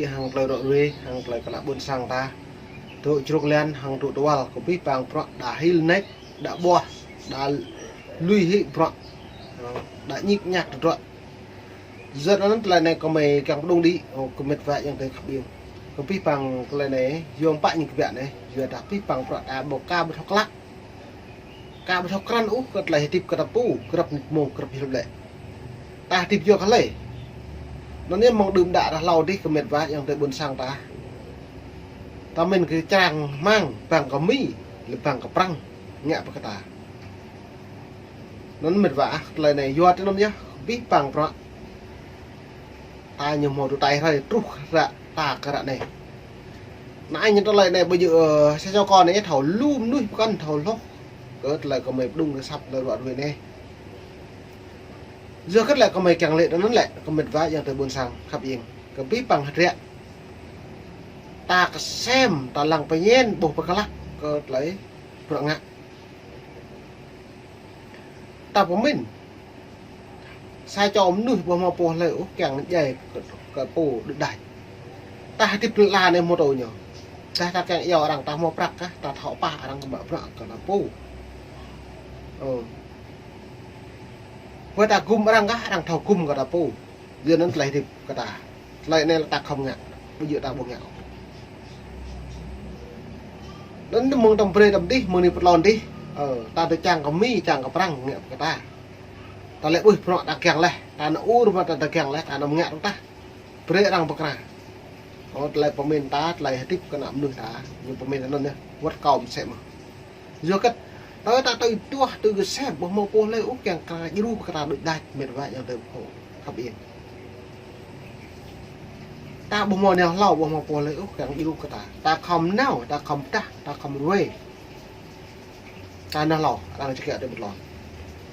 đi hàng lời đội ruy hàng lời cả buôn sang ta tụi chuột lên hàng tụi đoal có biết bằng pro đã hil neck đã bò đã lui hị pro đã nhịp nhạc rồi giờ nó lại này có mày càng đông đi có mệt vậy yang cái khắp biên có biết bằng lời này dùng bạn những cái này giờ đã biết bằng pro đã bộ ca bật thóc lắc ca bật thóc rắn ú cái lại tiếp cái pu cái đập mồm cái đập lệ ta tiếp vô cái lệ nó nên mong đùm đã lâu đi cái mệt vậy yang tới buôn sang ta mình cái chàng mang bằng có mi là bằng có prang nhẹ bậc ta nó mệt vả lời này do cho nó nhá biết bằng pro ta nhiều một đôi tay thôi trúc ra ta cái đoạn này nãy những cái lời này bây giờ sẽ cho con ấy thầu lum nuôi con thầu lóc cái lời của mày đung cái sập lời đoạn về này giờ cái lại của mày càng lệ nó lại có mệt vả yang tới buôn sang khắp yên cái biết bằng hạt rẹ ta xem ta lăng phải nhen bộ bạc lắc cơ lấy vượng ngạ ta của mình sai cho ông nuôi bộ màu po lệ càng dày cái po được đại ta tiếp là này một đồ nhỏ ta càng yêu rằng ta mau bạc á ta thọ ba rằng cái bạc cái là po với ta cung rằng á rằng thọ cung cái là po giờ nó lấy thì cái ta lấy này là ta không ngạ bây giờ ta buông ngạ đến mong đồng pre đồng đi mong đi lon đi ta tới chàng có mi chàng có prang nghệ của ta lại ui họ đã kẹng lại ta nó u mà ta kẹng lại ta nó ngạ ta pre rằng bậc nào họ lại của mình ta lại tiếp cái nạm nuôi ta nhưng của mình nó nè quất còm sẽ mà giờ cái tới ta tới tua từ cái xe bộ màu po lấy ú kẹng cả như ru cả được đại mệt vậy giờ từ khổ khắp yên ta bộ màu nào lau bộ màu po lấy ú kẹng như ru cả ta không nào ta không ta không ruồi ta nó lò đang chỉ kẹt được một lò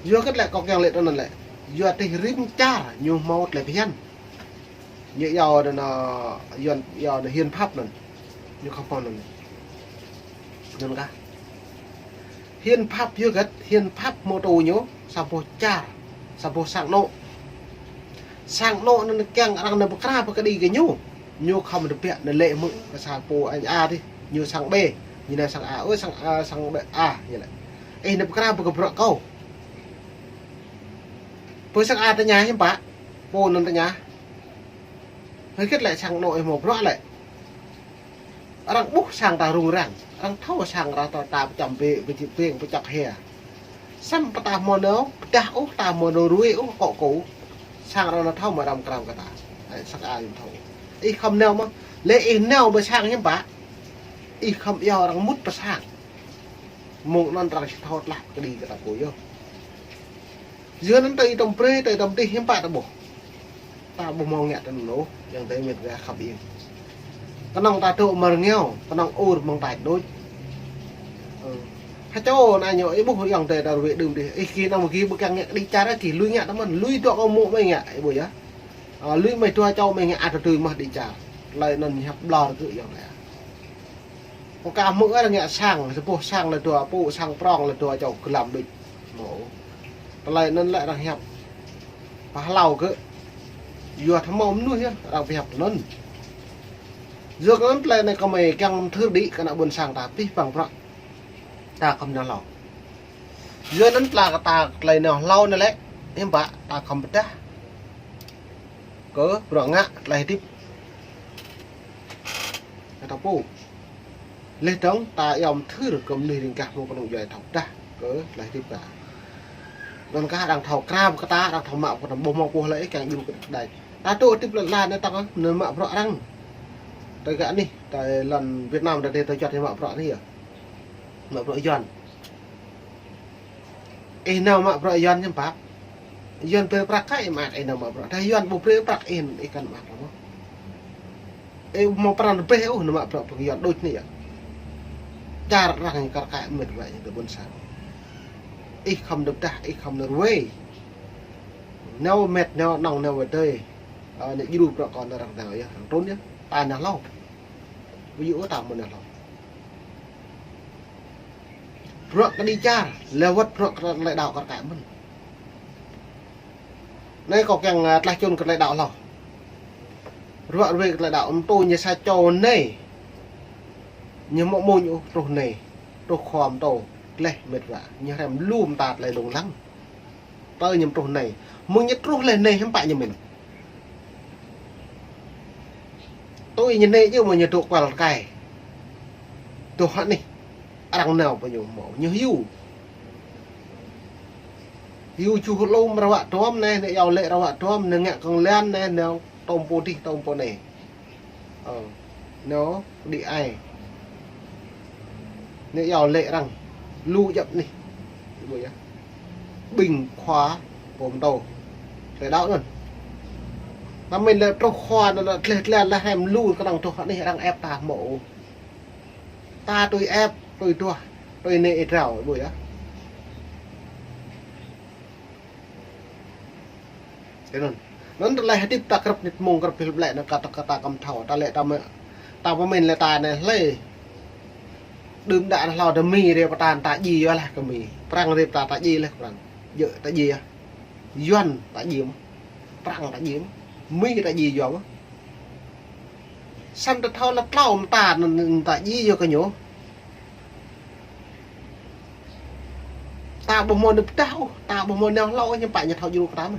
giờ cái lại có kẹng lệ đó lại giờ thì rim cha nhiều màu lại phải ăn như giờ nó giờ nó hiên pháp rồi như không còn rồi nhưng cả hiên pháp chưa cái hiên pháp mô tô nhớ sao po cha sao po sang nộ nó kẹng đang nó bạc cái đi cái nhu không được bịa là lệ mự và sang po anh a đi như sang b như này sang a ơi sang b a như này ấy nó bạc bạc bạc câu với sang a tới nhà hiếm bả po nó tới nhà hơi kết lại sang nội một rõ lại đang bút sang ta rung răng đang thâu sang ra ta chậm về chịu tiền với chặt hè xăm ta mò nấu ta úp ta mò đồ ruồi úp cọ cũ sang ra nó thâu mà đầm cào cả ta sang a dùng thâu ý không neo mà lệ ý neo bởi sang hiếm bả ý không yêu đang mút bởi sang mộng non rằng thâu lạc cái đi cái ta cố vô dưới nó tây đồng pre tây đồng đi hiếm bả ta bổ ta bù mong nhẹ trên nổ yang tới mệt ra khắp yên cái nòng ta tụ mờ nghèo cái nòng ô được mong tài đôi hai cháu này nhớ ấy bốc hồi yang tới đào vệ đường đi ấy khi nào một khi bữa càng nhẹ đi cha ra thì lui nhẹ nó mình lui tụi ông mộ mày nhẹ buổi á lui mày cho cháu mày nhẹ từ mà đi trả lại nần hẹp lò tự yang này có cả mỡ là nhẹ sang là tụi bộ sang prong là tụi cháu cứ làm được mổ lại nần lại đang hẹp và lầu cứ vừa thấm ôm nuôi nhá đặc biệt lớn dược lớn lên này có mày căng thư đi cái nào buồn sang ta tí bằng vậy ta không nhớ lòng dưới lớn là ta lấy nào lâu nữa đấy em bạn ta không biết đấy cỡ rồi ngã lấy tiếp cái tao pu lên trống ta yom thư được cầm đi đến cả một con đồng dài thọc ra cỡ lấy tiếp cả còn cá đang thầu cam cái ta đang thầu mạo của thằng bông màu cua lấy càng dùng cái này ta tôi tiếp là nó tăng nơi mạo rõ răng tới gã đi tại lần Việt Nam đã để tôi cho thêm mạo rõ đi à mạo rõ giòn ấy nào mạo rõ giòn nhá bác giòn về bạc cái mà ấy nào mạo rõ thay giòn bộ về bạc ấy cần mạo đúng không ấy màu pran về nó mạo rõ cái giòn đôi này à cha rằng cái mệt vậy từ bên sáng ít không được ta ít không được quay nấu mệt nấu nòng nấu ở đây để đi đuổi còn là rằng nào vậy thằng trốn nhá tài nào lâu ví dụ tạm một nào lâu rồi cái đi cha leo vất rồi lại đào cả mình đây có càng lại chôn cái lại đào lâu rồi về là đạo tôi như sa cho này như mộ môi như rồi này rồi khom tổ lệ mệt vả như em lùm tạt lại lùng lắm tới nhầm rồi này muốn nhất rồi lên này không phải như mình tôi nhìn này chứ mà như thuộc vào cày tôi hỏi này đằng nào bao nhiêu mẫu như hiu chú lâu mà vợ tróm này để giàu lệ vợ tróm nè ngạ còn lên này nào tôm po đi tôm po này nó đi ai nếu giàu lệ rằng lưu chậm đi bình khóa bồm đầu để đau luôn mà mình là trong khoa nó là hèm lưu cái đằng thuộc họ này đang ép ta mộ ta tôi ép tôi nệ rào bụi á thế nên nó lại tiếp ta gặp nít mông gặp phim lại nó kata cầm thảo ta lại ta với mình là ta này lấy đừng đã là đầm mì để ta ta gì vậy là cái mì prang để ta gì là prang dợ ta gì à doan ta gì prang ta gì mì ta gì vậy xăm ta thao là tao ta gì vô cái nhổ ta bộ môn được tao ta bộ môn nào lâu nhưng phải nhà thao du cái đó mà